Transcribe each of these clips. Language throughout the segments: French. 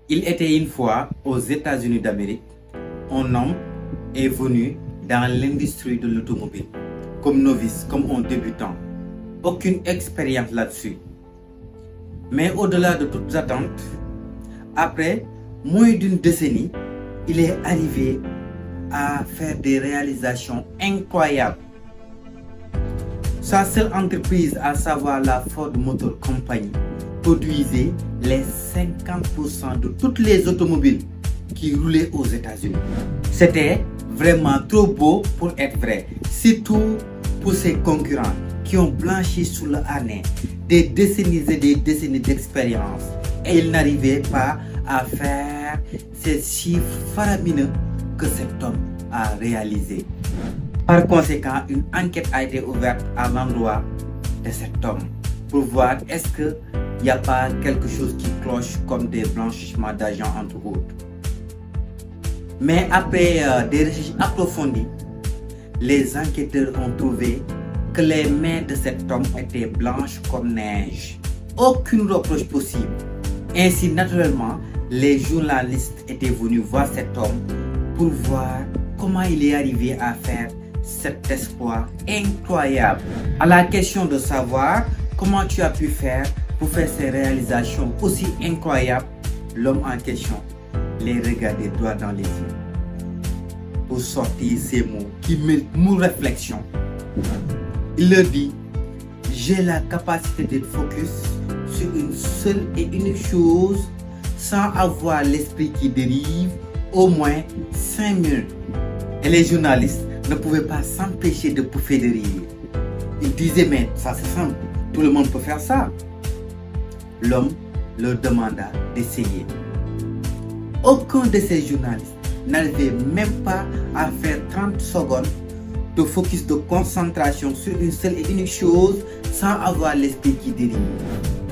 Il était une fois aux États-Unis d'Amérique, un homme est venu dans l'industrie de l'automobile, comme novice, comme un débutant. Aucune expérience là-dessus. Mais au-delà de toutes attentes, après moins d'une décennie, il est arrivé à faire des réalisations incroyables. Sa seule entreprise, à savoir la Ford Motor Company, produisait les 50% de toutes les automobiles qui roulaient aux États-Unis. C'était vraiment trop beau pour être vrai, surtout pour ses concurrents qui ont blanchi sous le harnais des décennies et des décennies d'expérience et ils n'arrivaient pas à faire ces chiffres faramineux que cet homme a réalisés. Par conséquent, une enquête a été ouverte à l'endroit de cet homme pour voir est-ce qu'il n'y a pas quelque chose qui cloche comme des blanchissements d'argent entre autres. Mais après des recherches approfondies, les enquêteurs ont trouvé que les mains de cet homme étaient blanches comme neige. Aucune reproche possible. Ainsi, naturellement, les journalistes étaient venus voir cet homme pour voir comment il est arrivé à faire cet exploit incroyable. À la question de savoir comment tu as pu faire pour faire ces réalisations aussi incroyables, l'homme en question les regardait droit dans les yeux pour sortir ces mots qui méritent une réflexion. Il leur dit: j'ai la capacité d'être focus sur une seule et unique chose sans avoir l'esprit qui dérive au moins 5 minutes. Et les journalistes ne pouvaient pas s'empêcher de pouffer de rire. Ils disaient: mais ça c'est simple, tout le monde peut faire ça. L'homme leur demanda d'essayer. Aucun de ces journalistes n'arrivait même pas à faire 30 secondes de focus, de concentration sur une seule et unique chose sans avoir l'esprit qui dérive.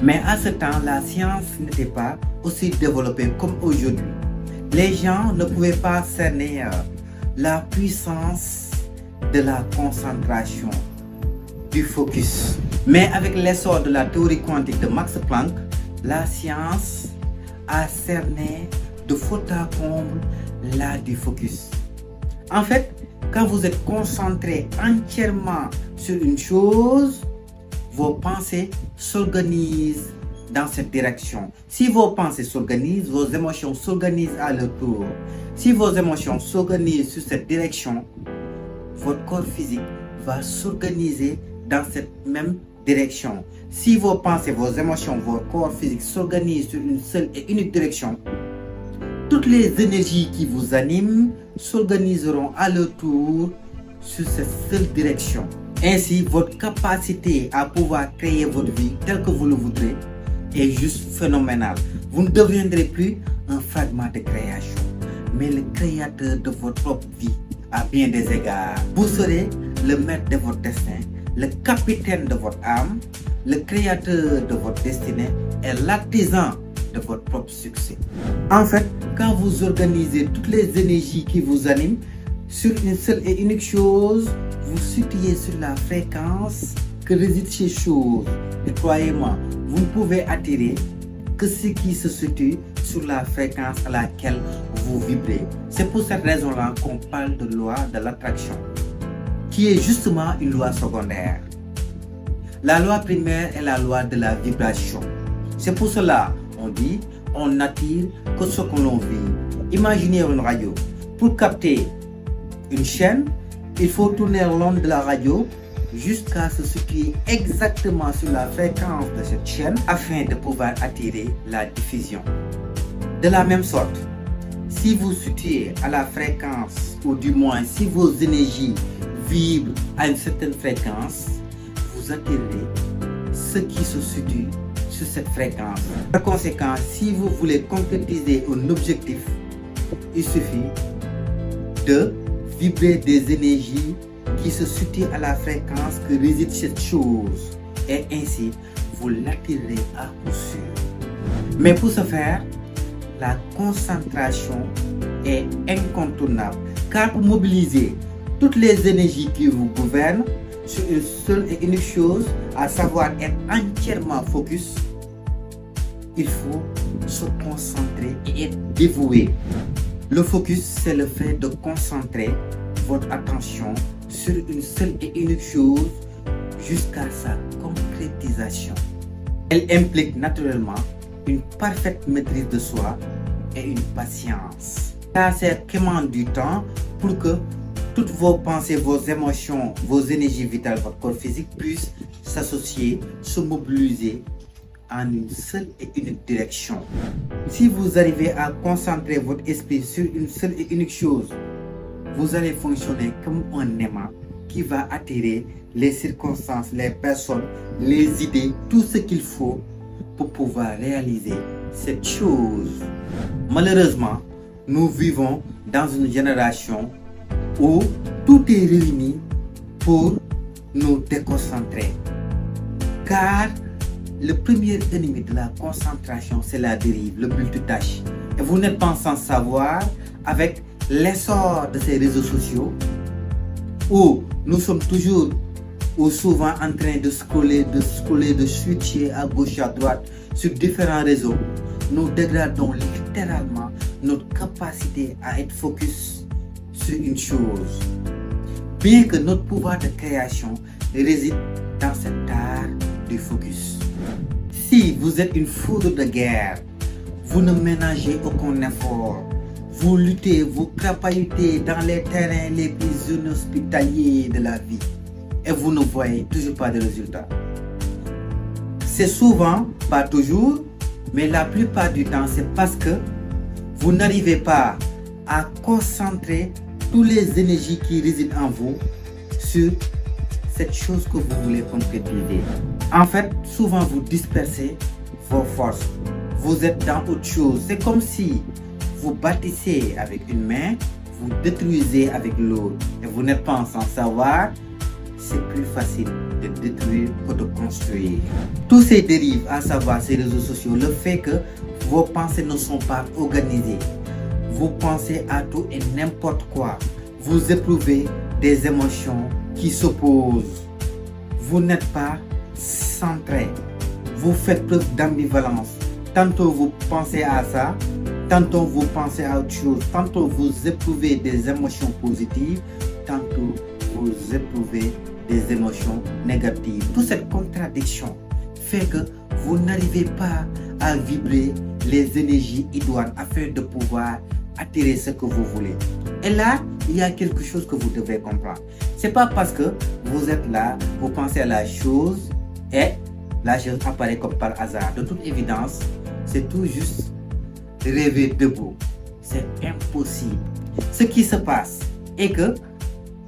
Mais à ce temps, la science n'était pas aussi développée comme aujourd'hui. Les gens ne pouvaient pas cerner la puissance de la concentration, du focus. Mais avec l'essor de la théorie quantique de Max Planck, la science a cerné de fond en comble l'art du focus. En fait, quand vous êtes concentré entièrement sur une chose, vos pensées s'organisent dans cette direction. Si vos pensées s'organisent, vos émotions s'organisent à leur tour. Si vos émotions s'organisent sur cette direction, votre corps physique va s'organiser dans cette même direction. Si vos pensées, vos émotions, votre corps physique s'organisent sur une seule et unique direction, toutes les énergies qui vous animent s'organiseront à leur tour sur cette seule direction. Ainsi, votre capacité à pouvoir créer votre vie telle que vous le voudrez est juste phénoménale. Vous ne deviendrez plus un fragment de création, mais le créateur de votre propre vie à bien des égards. Vous serez le maître de votre destin, le capitaine de votre âme, le créateur de votre destinée et l'artisan de votre propre succès. En fait, quand vous organisez toutes les énergies qui vous animent sur une seule et unique chose, vous situez sur la fréquence que réside ces choses. Et croyez-moi, vous ne pouvez attirer que ce qui se situe sur la fréquence à laquelle vous vibrez. C'est pour cette raison-là qu'on parle de loi de l'attraction, qui est justement une loi secondaire. La loi primaire est la loi de la vibration. C'est pour cela on dit on n'attire que ce que l'on vibre. Imaginez une radio. Pour capter une chaîne, il faut tourner l'onde de la radio jusqu'à se situer exactement sur la fréquence de cette chaîne afin de pouvoir attirer la diffusion. De la même sorte, si vous situez à la fréquence, ou du moins si vos énergies vibrent à une certaine fréquence, vous attirez ce qui se situe sur cette fréquence. Par conséquent, si vous voulez concrétiser un objectif, il suffit de vibrer des énergies qui se situent à la fréquence que réside cette chose et ainsi vous l'attirerez à coup sûr. Mais pour ce faire, la concentration est incontournable car pour mobiliser toutes les énergies qui vous gouvernent sur une seule et unique chose, à savoir être entièrement focus, il faut se concentrer et être dévoué. Le focus, c'est le fait de concentrer votre attention sur une seule et unique chose jusqu'à sa concrétisation. Elle implique naturellement une parfaite maîtrise de soi et une patience. Ça, c'est quémande du temps pour que toutes vos pensées, vos émotions, vos énergies vitales, votre corps physique puissent s'associer, se mobiliser en une seule et unique direction. Si vous arrivez à concentrer votre esprit sur une seule et unique chose, vous allez fonctionner comme un aimant qui va attirer les circonstances, les personnes, les idées, tout ce qu'il faut pour pouvoir réaliser cette chose. Malheureusement, nous vivons dans une génération où tout est réuni pour nous déconcentrer. Car le premier ennemi de la concentration, c'est la dérive, le multitâche. Et vous n'êtes pas sans savoir, avec l'essor de ces réseaux sociaux, où nous sommes toujours ou souvent en train de scroller, de switcher à gauche, à droite sur différents réseaux, nous dégradons littéralement notre capacité à être focus sur une chose. Bien que notre pouvoir de création réside dans cet art du focus. Si vous êtes une foudre de guerre, vous ne ménagez aucun effort. Vous luttez, vous crapahutez dans les terrains les plus inhospitaliers de la vie. Et vous ne voyez toujours pas de résultats. C'est souvent, pas toujours, mais la plupart du temps, c'est parce que vous n'arrivez pas à concentrer toutes les énergies qui résident en vous sur cette chose que vous voulez concrétiser. En fait, souvent vous dispersez vos forces. Vous êtes dans autre chose. C'est comme si vous bâtissez avec une main, vous détruisez avec l'autre. Et vous n'êtes pas sans savoir, c'est plus facile de détruire que de construire. Tous ces dérives, à savoir ces réseaux sociaux, le fait que vos pensées ne sont pas organisées. Vous pensez à tout et n'importe quoi. Vous éprouvez des émotions qui s'opposent. Vous n'êtes pas centré. Vous faites preuve d'ambivalence. Tantôt vous pensez à ça, tantôt vous pensez à autre chose. Tantôt vous éprouvez des émotions positives, tantôt vous éprouvez des émotions négatives. Toute cette contradiction fait que vous n'arrivez pas à vibrer les énergies idoines afin de pouvoir attirer ce que vous voulez. Et là, il y a quelque chose que vous devez comprendre. C'est pas parce que vous êtes là, vous pensez à la chose et la chose apparaît comme par hasard. De toute évidence, c'est tout juste rêver debout. C'est impossible. Ce qui se passe est que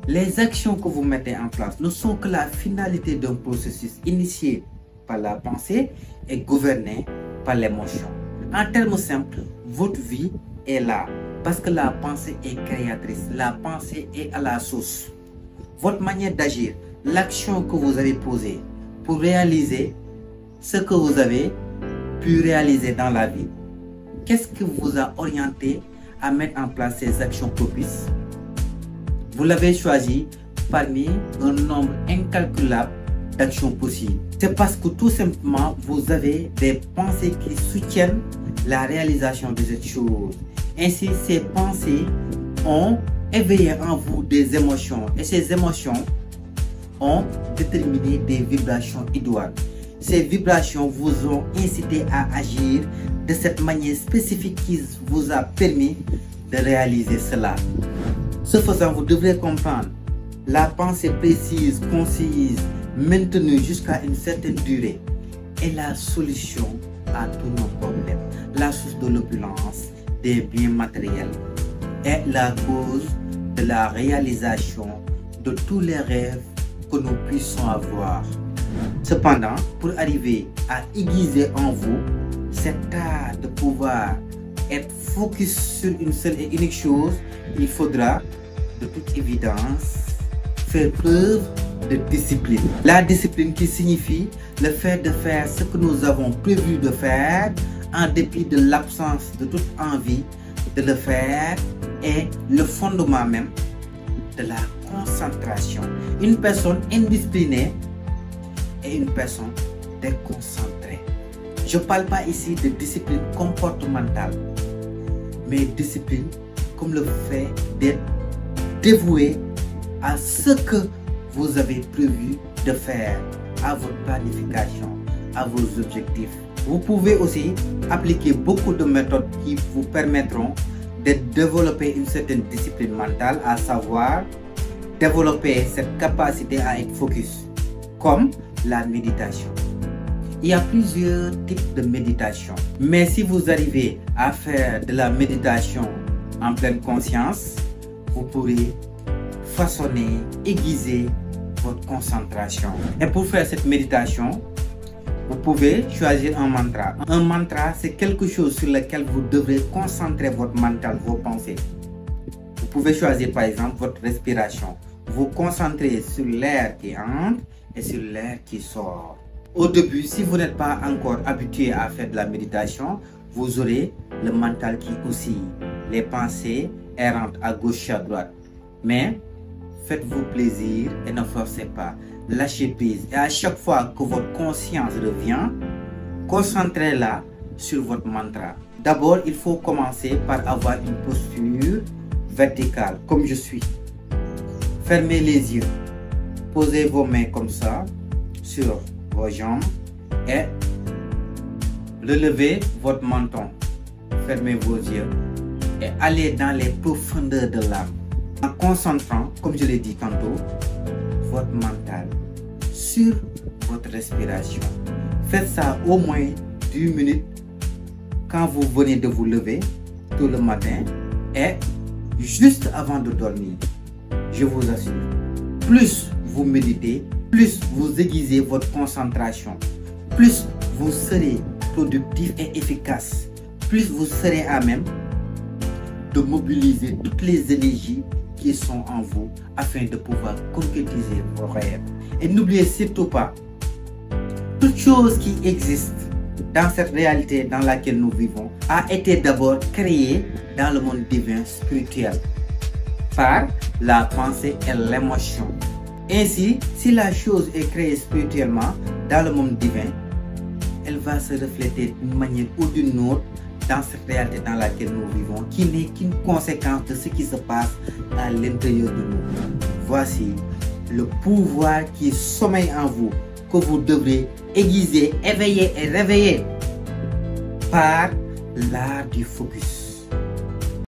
les actions que vous mettez en place ne sont que la finalité d'un processus initié par la pensée et gouverné par l'émotion. En termes simples, votre vie est là parce que la pensée est créatrice, la pensée est à la source. Votre manière d'agir, l'action que vous avez posée pour réaliser ce que vous avez pu réaliser dans la vie. Qu'est-ce qui vous a orienté à mettre en place ces actions propices? Vous l'avez choisi parmi un nombre incalculable d'actions possibles. C'est parce que tout simplement, vous avez des pensées qui soutiennent la réalisation de cette chose. Ainsi, ces pensées ont éveillé en vous des émotions et ces émotions ont déterminé des vibrations idoines. Ces vibrations vous ont incité à agir de cette manière spécifique qui vous a permis de réaliser cela. Ce faisant, vous devrez comprendre la pensée précise, concise, maintenue jusqu'à une certaine durée est la solution à tous nos problèmes. La source de l'opulence, des biens matériels est la cause de la réalisation de tous les rêves que nous puissions avoir. Cependant, pour arriver à aiguiser en vous cet art de pouvoir être focus sur une seule et unique chose, il faudra de toute évidence faire preuve de discipline. La discipline qui signifie le fait de faire ce que nous avons prévu de faire en dépit de l'absence de toute envie de le faire est le fondement même de la concentration. Une personne indisciplinée est une personne déconcentrée. Je ne parle pas ici de discipline comportementale, mais discipline comme le fait d'être dévoué à ce que vous avez prévu de faire, à votre planification, à vos objectifs. Vous pouvez aussi appliquer beaucoup de méthodes qui vous permettront de développer une certaine discipline mentale, à savoir développer cette capacité à être focus, comme la méditation. Il y a plusieurs types de méditation, mais si vous arrivez à faire de la méditation en pleine conscience, vous pourrez façonner, aiguiser votre concentration. Et pour faire cette méditation, vous pouvez choisir un mantra. Un mantra, c'est quelque chose sur lequel vous devrez concentrer votre mental, vos pensées. Vous pouvez choisir par exemple votre respiration. Vous concentrez sur l'air qui entre et sur l'air qui sort. Au début, si vous n'êtes pas encore habitué à faire de la méditation, vous aurez le mental qui oscille, les pensées errantes à gauche et à droite. Mais faites-vous plaisir et ne forcez pas. Lâchez prise. Et à chaque fois que votre conscience revient, concentrez-la sur votre mantra. D'abord, il faut commencer par avoir une posture verticale, comme je suis. Fermez les yeux. Posez vos mains comme ça sur vos jambes et relevez votre menton. Fermez vos yeux et allez dans les profondeurs de l'âme. En concentrant, comme je l'ai dit tantôt, votre mental sur votre respiration. Faites ça au moins 10 minutes quand vous venez de vous lever tôt le matin et juste avant de dormir. Je vous assure, plus vous méditez, plus vous aiguisez votre concentration, plus vous serez productif et efficace, plus vous serez à même de mobiliser toutes les énergies qui sont en vous afin de pouvoir concrétiser vos rêves. Et n'oubliez surtout pas, toute chose qui existe dans cette réalité dans laquelle nous vivons a été d'abord créée dans le monde divin spirituel par la pensée et l'émotion. Ainsi, si la chose est créée spirituellement dans le monde divin, elle va se refléter d'une manière ou d'une autre dans cette réalité dans laquelle nous vivons, qui n'est qu'une conséquence de ce qui se passe à l'intérieur de nous. Voici le pouvoir qui sommeille en vous, que vous devrez aiguiser, éveiller et réveiller par l'art du focus.